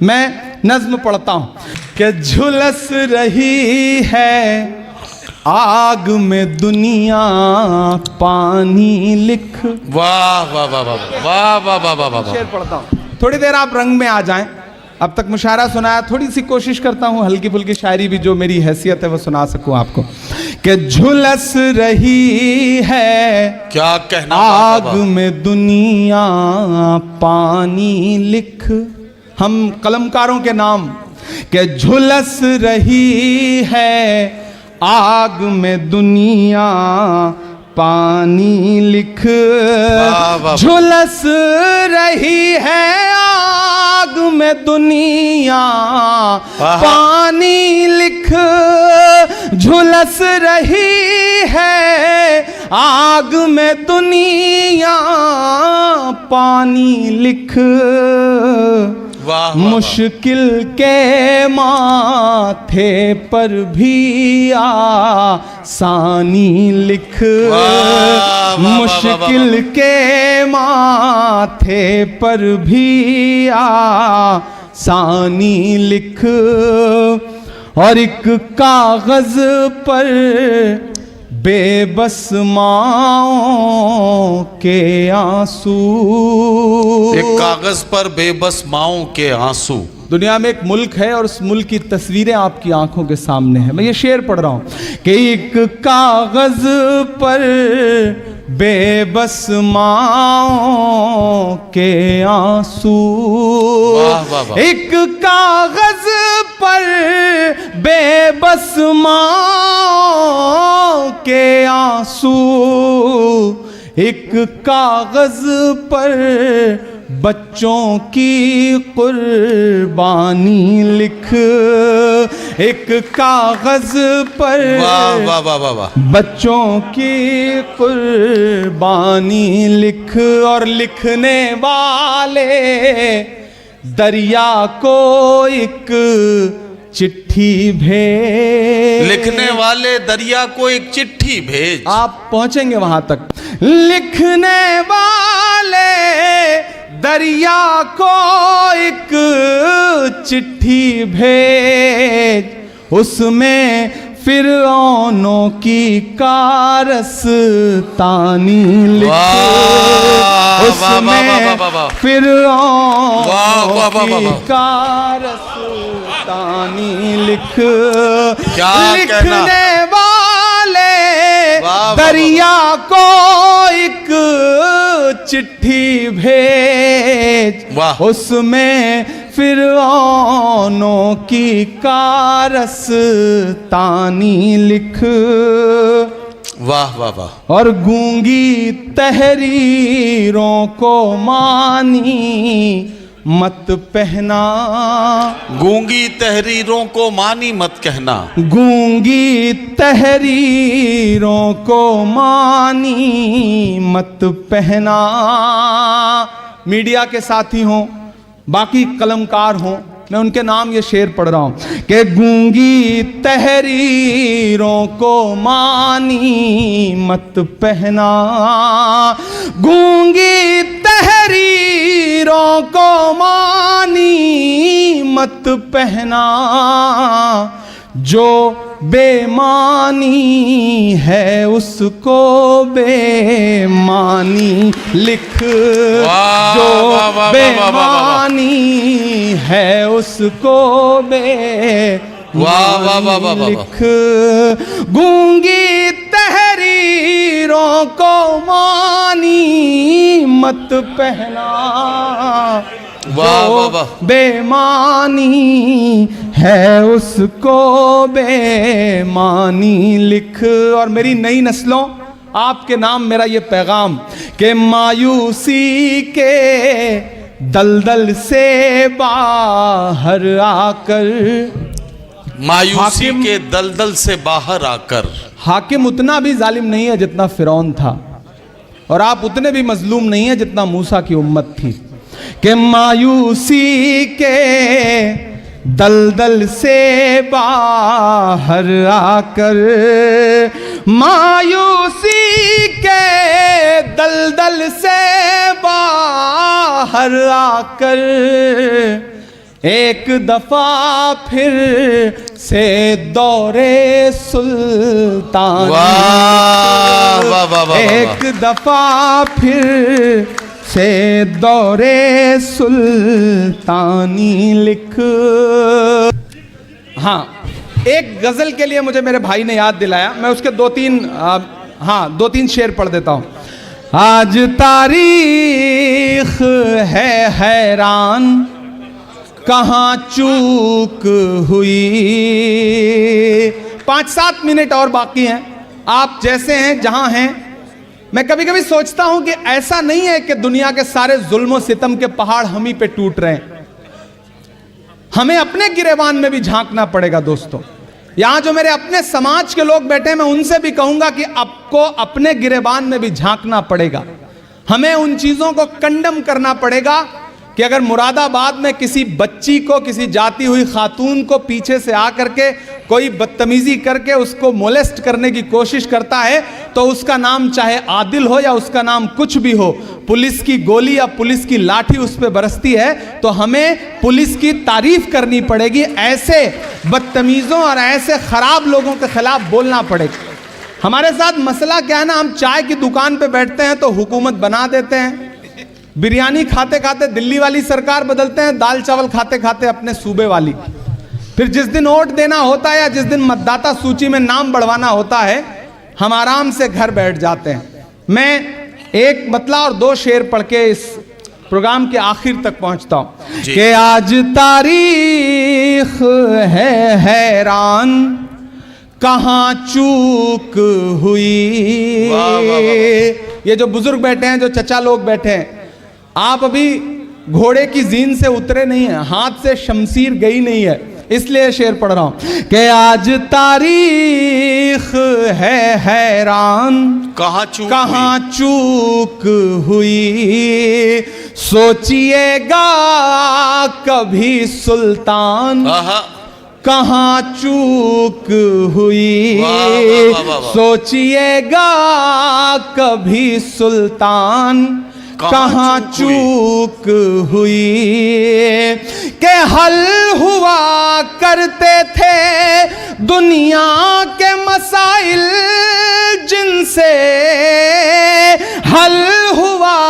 मैं नज्म पढ़ता हूं कि झुलस रही है आग में दुनिया पानी लिख। वाह वाह वाह वाह वाह वाह वाह वाह वाह। शेर पढ़ता हूं, थोड़ी देर आप रंग में आ जाएं। अब तक मुशायरा सुनाया, थोड़ी सी कोशिश करता हूं हल्की फुल्की शायरी भी जो मेरी हैसियत है वो सुना सकूं आपको। कि झुलस रही है क्या कहना, आग में दुनिया पानी लिख। हम कलमकारों के नाम के झुलस रही है आग में दुनिया पानी लिख। झुलस रही है आग में दुनिया पानी लिख। झुलस रही है आग में दुनिया पानी लिख। मुश्किल के माथे पर भी आसानी लिख। मुश्किल के माथे पर भी आसानी लिख। और एक कागज पर बेबस माओं के आंसू। एक कागज पर बेबस माओं के आंसू। दुनिया में एक मुल्क है और उस मुल्क की तस्वीरें आपकी आंखों के सामने है। मैं ये शेर पढ़ रहा हूं कि एक कागज पर बेबस माओं के आंसू। एक कागज पर बेबस माओं के आंसू। एक कागज पर बच्चों की कुर्बानी लिख। एक कागज पर बच्चों की कुर्बानी लिख। और लिखने वाले दरिया को एक चिट्ठी भेज। लिखने वाले दरिया को एक चिट्ठी भेज। आप पहुंचेंगे वहां तक। लिखने वाले दरिया को एक चिट्ठी भेज। उसमें फिरौनों की कारस्तानी लिख। उसमें फिरौनों की कारस्तानी लिख। लिखने वाले दरिया को एक चिट्ठी भेज। उसमें फिरौनों की कारस्तानी लिख। वाह वाह वाह। और गूंगी तहरीरों को मानी मत पहना। गूंगी तहरीरों को मानी मत कहना। गूंगी तहरीरों को मानी मत पहना। मीडिया के साथी हों, बाकी कलमकार हों, मैं उनके नाम ये शेर पढ़ रहा हूं कि गूंगी तहरीरों को मानी मत पहना। गूंगी तहरीरों को मानी मत पहना। जो बेमानी है उसको बेमानी लिख। जो बेमानी है उसको बेमानी लिख। गूंगी तहरीरों को मानी मत पहना। बेमानी है उसको बेमानी लिख। और मेरी नई नस्लों, आपके नाम मेरा ये पैगाम कि मायूसी के दलदल से बाहर आकर। मायूसी के दलदल से बाहर आकर। हाकिम उतना भी जालिम नहीं है जितना फिरौन था, और आप उतने भी मजलूम नहीं है जितना मूसा की उम्मत थी। कि मायूसी के दलदल से बाहर आकर। मायूसी के दलदल से बाहर आकर एक दफा फिर से दौरे सुल्तान, वाह वाह वाह वाह, एक दफा फिर से दौरे सुल्तानी लिख। हाँ, एक गजल के लिए मुझे मेरे भाई ने याद दिलाया, मैं उसके दो तीन शेर पढ़ देता हूं। आज तारीख है हैरान, कहाँ चूक हुई। 5-7 मिनट और बाकी हैं। आप जैसे हैं जहां हैं, मैं कभी कभी सोचता हूं कि ऐसा नहीं है कि दुनिया के सारे जुल्म सितम के पहाड़ हम ही पे टूट रहे हैं। हमें अपने गिरेबान में भी झांकना पड़ेगा दोस्तों। यहां जो मेरे अपने समाज के लोग बैठे हैं, मैं उनसे भी कहूंगा कि आपको अपने गिरेबान में भी झांकना पड़ेगा। हमें उन चीजों को कंडम करना पड़ेगा कि अगर मुरादाबाद में किसी बच्ची को, किसी जाती हुई खातून को पीछे से आकर के कोई बदतमीजी करके उसको मोलेस्ट करने की कोशिश करता है, तो उसका नाम चाहे आदिल हो या उसका नाम कुछ भी हो, पुलिस की गोली या पुलिस की लाठी उस पर बरसती है तो हमें पुलिस की तारीफ करनी पड़ेगी। ऐसे बदतमीजों और ऐसे खराब लोगों के खिलाफ बोलना पड़ेगा। हमारे साथ मसला क्या है ना, हम चाय की दुकान पे बैठते हैं तो हुकूमत बना देते हैं, बिरयानी खाते खाते दिल्ली वाली सरकार बदलते हैं, दाल चावल खाते खाते अपने सूबे वाली। फिर जिस दिन वोट देना होता है या जिस दिन मतदाता सूची में नाम बढ़वाना होता है, हम आराम से घर बैठ जाते हैं। मैं एक मतला और 2 शेर पढ़ के इस प्रोग्राम के आखिर तक पहुंचता हूं कि आज तारीख है हैरान, कहां चूक हुई। वाह, वाह, वाह। ये जो बुजुर्ग बैठे हैं, जो चचा लोग बैठे हैं, आप अभी घोड़े की जीन से उतरे नहीं हैं, हाथ से शमशीर गई नहीं है, इसलिए शेर पढ़ रहा हूं कि आज तारीख है हैरान, कहां चूक हुई। सोचिएगा कभी सुल्तान, कहां चूक हुई। सोचिएगा कभी सुल्तान, कहां चूक हुई। के हल हुआ करते थे दुनिया के मसाइल जिनसे, हल हुआ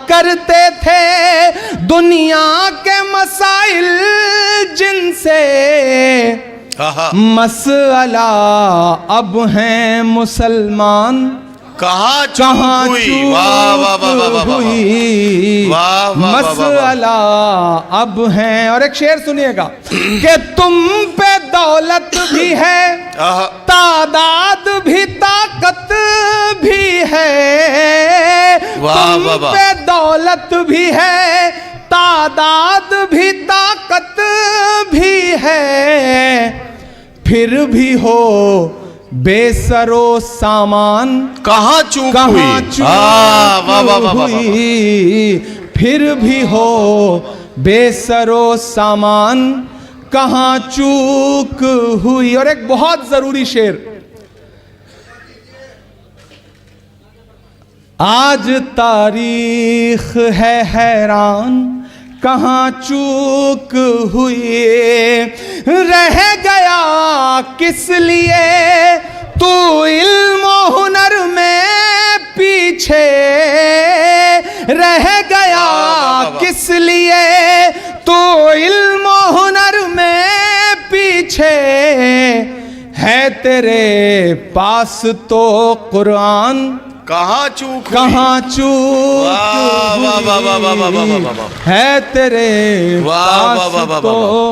करते थे दुनिया के मसाइल जिनसे, मसला अब हैं मुसलमान, कहां चूक हुई। मसला अब है। और एक शेर सुनिएगा कि तुम पे दौलत भी है, तादाद भी ताकत भी है। तुम पे दौलत भी है, तादाद भी ताकत भी है, फिर भी हो बेसरो सामान, कहां चूक हुई। फिर भी हो बेसरो सामान, कहां चूक हुई। और एक बहुत जरूरी शेर, आज तारीख है हैरान, कहां चूक हुई। रह गया किस लिए तू इल्म हुनर में पीछे, रह गया किस लिए तू इल्म हुनर में पीछे। है तेरे पास तो कुरान, कहां चूक है तेरे पास तो